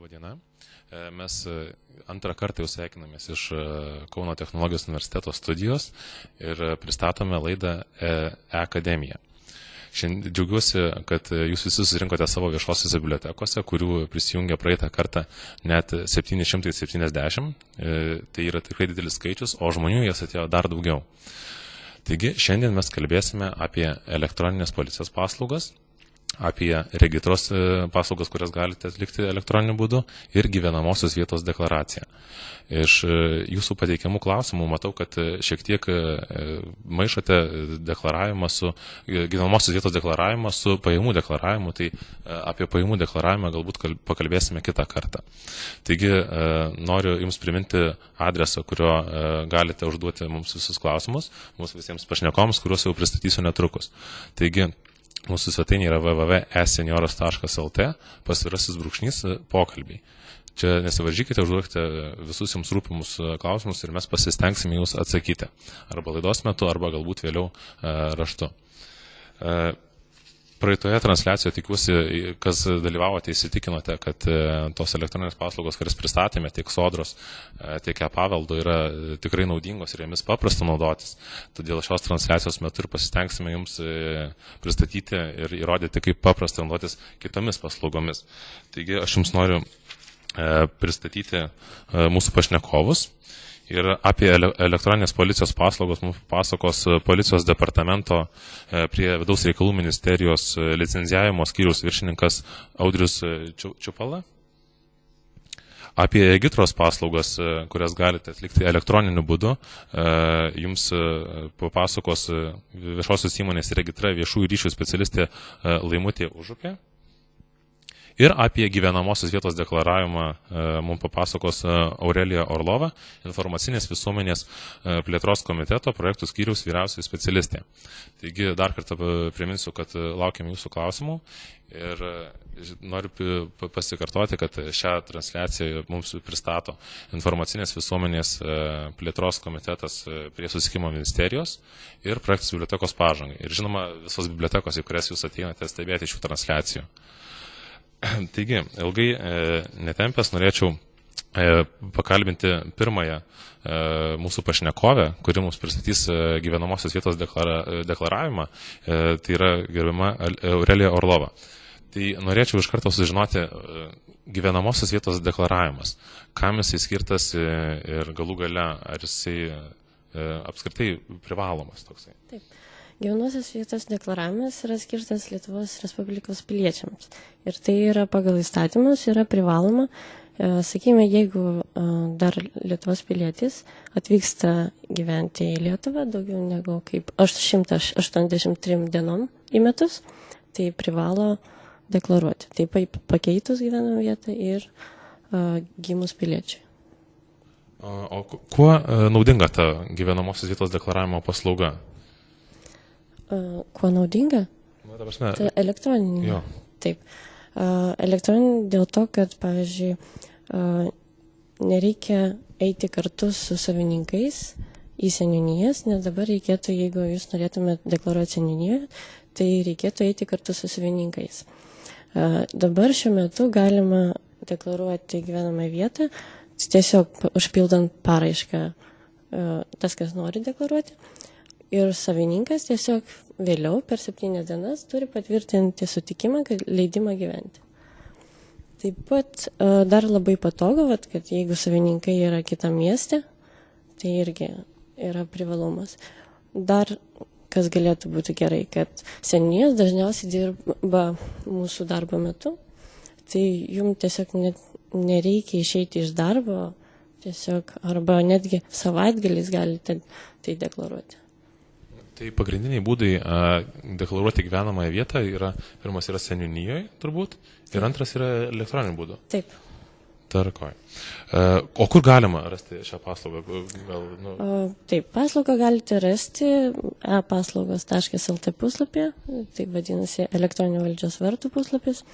Labadiena. Mes antrą kartą jau sveikinamės iš Kauno technologijos universiteto studijos ir pristatome laidą E-akademija. Šiandien džiaugiuosi, kad jūs visi susirinkote savo viešosiose bibliotekose, kurių prisijungė praeitą kartą net 770. Tai yra tikrai didelis skaičius, o žmonių jas atėjo dar daugiau. Taigi šiandien mes kalbėsime apie elektroninės policijos paslaugas, apie regitros paslaugas, kurias galite atlikti elektroniniu būdu ir gyvenamosios vietos deklaraciją. Iš jūsų pateikiamų klausimų matau, kad šiek tiek maišote deklaravimą su gyvenamosios vietos deklaravimą su pajamų deklaravimu, tai apie pajamų deklaravimą galbūt pakalbėsime kitą kartą. Taigi noriu Jums priminti adresą, kurio galite užduoti mums visus klausimus, mūsų visiems pašnekoms, kuriuos jau pristatysiu netrukus. Taigi, mūsų svetainė yra www.esenioras.lt, / pokalbiai. Čia nesivaržykite, užduokite visus jums rūpimus klausimus ir mes pasistengsime jūs atsakyti. Arba laidos metu, arba galbūt vėliau raštu. Praeitoje transliacijoje tikiuosi, kas dalyvavote, įsitikinote, kad tos elektroninės paslaugos, kurias pristatėme, tiek Sodros, tiek e-paveldo, yra tikrai naudingos ir jomis paprasta naudotis. Todėl šios transliacijos metu ir pasistengsime jums pristatyti ir įrodyti, kaip paprasta naudotis kitomis paslaugomis. Taigi aš jums noriu pristatyti mūsų pašnekovus. Ir apie elektroninės policijos paslaugos mums pasakos policijos departamento prie Vidaus reikalų ministerijos licencijavimo skyriaus viršininkas Audrius Čiupala. Apie regitros paslaugas, kurias galite atlikti elektroniniu būdu, jums papasakos viešosios įmonės regitra viešųjų ryšių specialistė Laimutė Užupė. Ir apie gyvenamosios vietos deklaravimą mums papasakos Aurelija Orlova, informacinės visuomenės plėtros komiteto projektų skyriaus vyriausioji specialistė. Taigi dar kartą priminsiu, kad laukiam jūsų klausimų ir noriu pasikartoti, kad šią transliaciją mums pristato informacinės visuomenės plėtros komitetas prie Susisiekimo ministerijos ir projektų bibliotekos pažangai. Ir žinoma, visos bibliotekos, į kurias jūs ateinate stebėti šių transliacijų. Taigi, ilgai netempęs norėčiau pakalbinti pirmąją mūsų pašnekovę, kuri mums pristatys gyvenamosios vietos deklaravimą, tai yra gerbiama Aurelija Orlova. Tai norėčiau iš karto sužinoti gyvenamosios vietos deklaravimas, kam jisai skirtas ir galų gale, ar jisai apskritai privalomas toksai. Taip. Gyvenamosios vietos deklaravimas yra skirtas Lietuvos Respublikos piliečiams. Ir tai yra pagal įstatymus, yra privaloma. Sakykime, jeigu dar Lietuvos pilietis atvyksta gyventi į Lietuvą daugiau negu kaip 183 dienom į metus, tai privalo deklaruoti. Taip pakeitus gyvenamą vietą ir gimus piliečiui. O kuo naudinga ta gyvenamosios vietos deklaravimo paslauga? Kuo naudinga? Tai elektroninė. Jo. Taip. Elektroninė dėl to, kad, pavyzdžiui, nereikia eiti kartu su savininkais į seniūnijas, nes dabar reikėtų, jeigu jūs norėtumėte deklaruoti seniūniją, tai reikėtų eiti kartu su savininkais. Dabar šiuo metu galima deklaruoti gyvenamą vietą, tiesiog užpildant paraišką tas, kas nori deklaruoti. Ir savininkas tiesiog vėliau per 7 dienas turi patvirtinti sutikimą, kad leidimą gyventi. Taip pat dar labai patogu, kad jeigu savininkai yra kitam mieste, tai irgi yra privalumas. Dar kas galėtų būti gerai, kad seniūnijos dažniausiai dirba mūsų darbo metu, tai jums tiesiog nereikia išeiti iš darbo, tiesiog arba netgi savaitgaliais galite tai deklaruoti. Tai pagrindiniai būdai deklaruoti gyvenamąją vietą yra, pirmas yra seniūnijoje turbūt, ir antras yra elektroniniu būdu. Taip. Tvarkoj. O kur galima rasti šią paslaugą? Taip, paslaugą galite rasti e-paslaugos.lt puslapyje, tai vadinasi elektroninio valdžios vartų puslapis,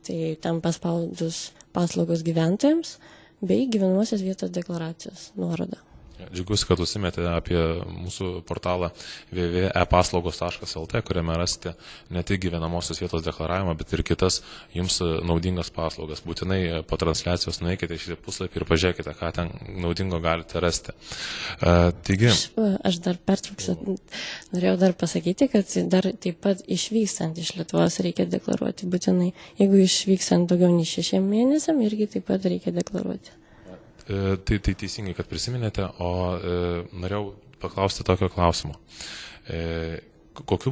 tai tam paspaudus paslaugos gyventojams bei gyvenamosios vietos deklaracijos nuoroda. Džiaugiuosi, kad užsimėte apie mūsų portalą www.epaslaugos.lt, kuriame rasite ne tik gyvenamosios vietos deklaravimą, bet ir kitas jums naudingas paslaugas. Būtinai po transliacijos nueikite į šį puslapį ir pažiūrėkite, ką ten naudingo galite rasti. Taigi... Aš dar pertrauksiu. Norėjau dar pasakyti, kad dar taip pat išvykstant iš Lietuvos reikia deklaruoti būtinai. Jeigu išvykstant daugiau nei 6 mėnesiam, irgi taip pat reikia deklaruoti. Tai teisingai, kad prisiminėte, o norėjau paklausti tokio klausimo. Kokiu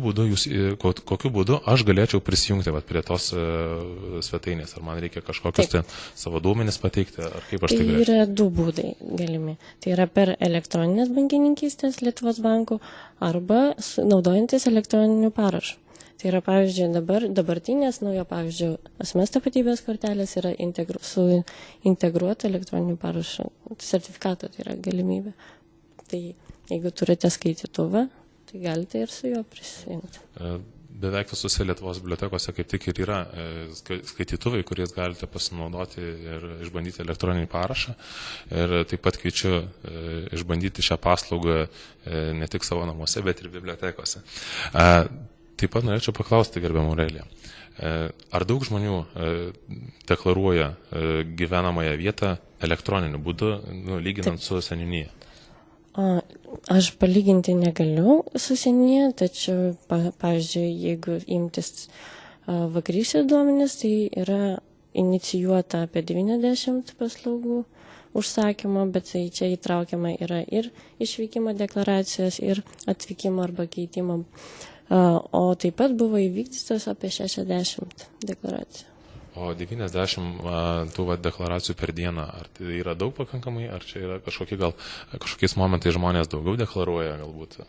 būdu aš galėčiau prisijungti prie tos svetainės? Ar man reikia kažkokius savo duomenis pateikti, ar kaip aš tai galėčiau? Tai yra 2 būdai galimi. Tai yra per elektroninės bankininkystės Lietuvos bankų arba naudojantis elektroniniu parašu. Tai yra, pavyzdžiui, dabartinės naujo, pavyzdžiui, asmens tapatybės kortelės yra su integruotu elektroniniu parašu sertifikato, tai yra galimybė. Tai jeigu turite skaitytuvą, tai galite ir su juo prisijungti. Beveik visose Lietuvos bibliotekose kaip tik ir yra skaitytuvai, kuriais galite pasinaudoti ir išbandyti elektroninį parašą. Ir taip pat kviečiu išbandyti šią paslaugą ne tik savo namuose, bet ir bibliotekose. Taip pat norėčiau paklausti, gerbiamą Aureliją, ar daug žmonių deklaruoja gyvenamąją vietą elektroniniu būdu, lyginant su seniūnija? Aš palyginti negaliu su seniūnija, tačiau, pavyzdžiui, jeigu imtis vakarykščių duomenis, tai yra inicijuota apie 90 paslaugų užsakymo, bet tai čia įtraukiama yra ir išvykimo deklaracijos, ir atvykimo arba keitimo. O taip pat buvo įvykdytos apie 60 deklaracijų. O 90 tų deklaracijų per dieną, ar tai yra daug pakankamai, ar čia yra kažkokiais momentais žmonės daugiau deklaruoja galbūt?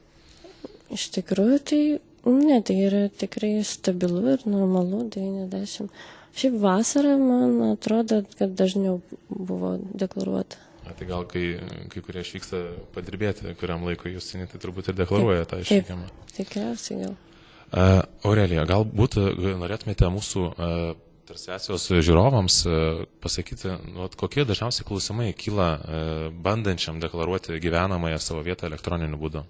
Iš tikrųjų, tai yra tikrai stabilu ir normalu 90. Šiaip vasarą, man atrodo, kad dažniau buvo deklaruota. Tai gal kai kurie išvyksta padirbėti, kuriam laikui jūs tai turbūt ir deklaruoja tą išvykimą. Taip, tikriausiai gal. Aurelija, galbūt norėtumėte mūsų transliacijos žiūrovams pasakyti, kokie dažniausiai klausimai kyla bandančiam deklaruoti gyvenamąją savo vietą elektroniniu būdu?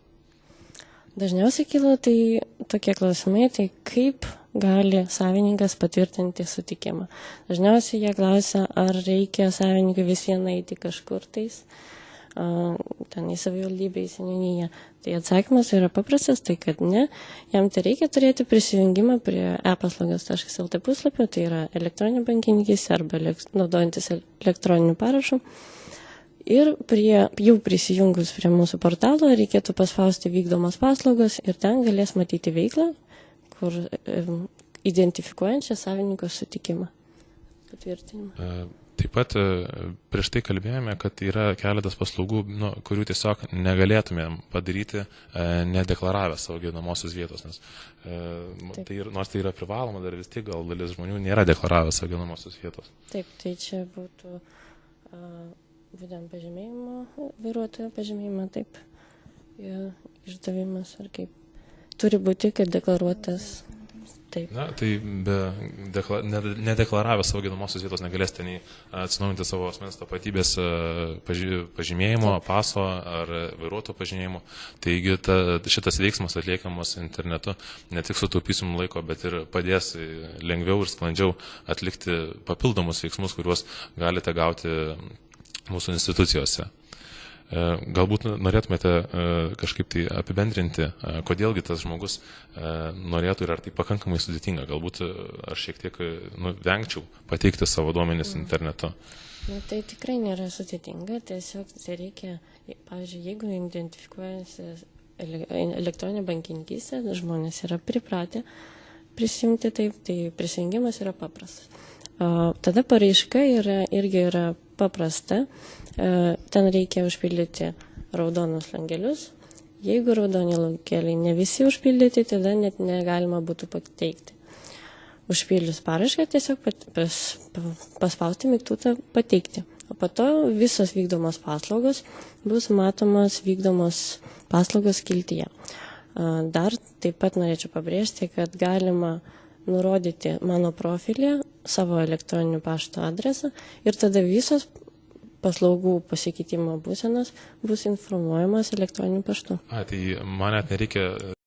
Dažniausiai kyla tokie klausimai, tai kaip gali savininkas patvirtinti sutikimą. Dažniausiai jie klausia, ar reikia savininkui vis vieną eiti kažkur ten į savivaldybę, į seniūniją. Tai atsakymas yra paprastas, tai kad ne. Jam tai reikia turėti prisijungimą prie epaslaugos.lt puslapio, tai yra elektroninė bankininkystė arba naudojantis elektroniniu parašu. Ir jau prisijungus prie mūsų portalo reikėtų paspausti vykdomos paslaugos ir ten galės matyti veiklą, kur identifikuojančią savininko sutikimą, patvirtinimą. Taip pat prieš tai kalbėjome, kad yra keletas paslaugų, kurių tiesiog negalėtumėm padaryti nedeklaravę savo gyvenamosios vietos, nes nors tai yra privaloma, dar vis tik gal dalis žmonių nėra deklaravę savo gyvenamosios vietos. Taip, tai čia būtų būtent pažymėjimo, vairuotojo pažymėjimo, taip, išdavimas ar kaip turi būti, kaip deklaruotas. Taip. Na, tai nedeklaravę savo gyvenamosios vietos negalėsite nei atsinaujinti savo asmens tapatybės pažymėjimo, paso ar vairuotojo pažymėjimo. Taigi šitas veiksmas atliekamas internetu ne tik sutaupys jums laiko, bet ir padės lengviau ir sklandžiau atlikti papildomus veiksmus, kuriuos galite gauti mūsų institucijose. Galbūt norėtumėte kažkaip tai apibendrinti, kodėlgi tas žmogus norėtų ir ar tai pakankamai sudėtinga. Galbūt aš šiek tiek vengčiau pateikti savo duomenis internetu. Tai tikrai nėra sudėtinga, tiesiog tai reikia, pavyzdžiui, jeigu identifikuojasi elektroninė bankininkystė, žmonės yra pripratę prisijungti taip, tai prisijungimas yra paprastas. Tada paraiška irgi yra paprasta. Ten reikia užpildyti raudonus langelius. Jeigu raudoni langeliai ne visi užpildyti, tada net negalima būtų pateikti. Užpildžius paraišką tiesiog paspausti mygtuką pateikti. O po to visos vykdomos paslaugos bus matomos vykdomos paslaugos skiltyje. Dar taip pat norėčiau pabrėžti, kad galima nurodyti mano profilį, savo elektroninių pašto adresą ir tada visos paslaugų pasikeitimo būsenos bus informuojamas elektroniniu paštu. Tai man net nereikia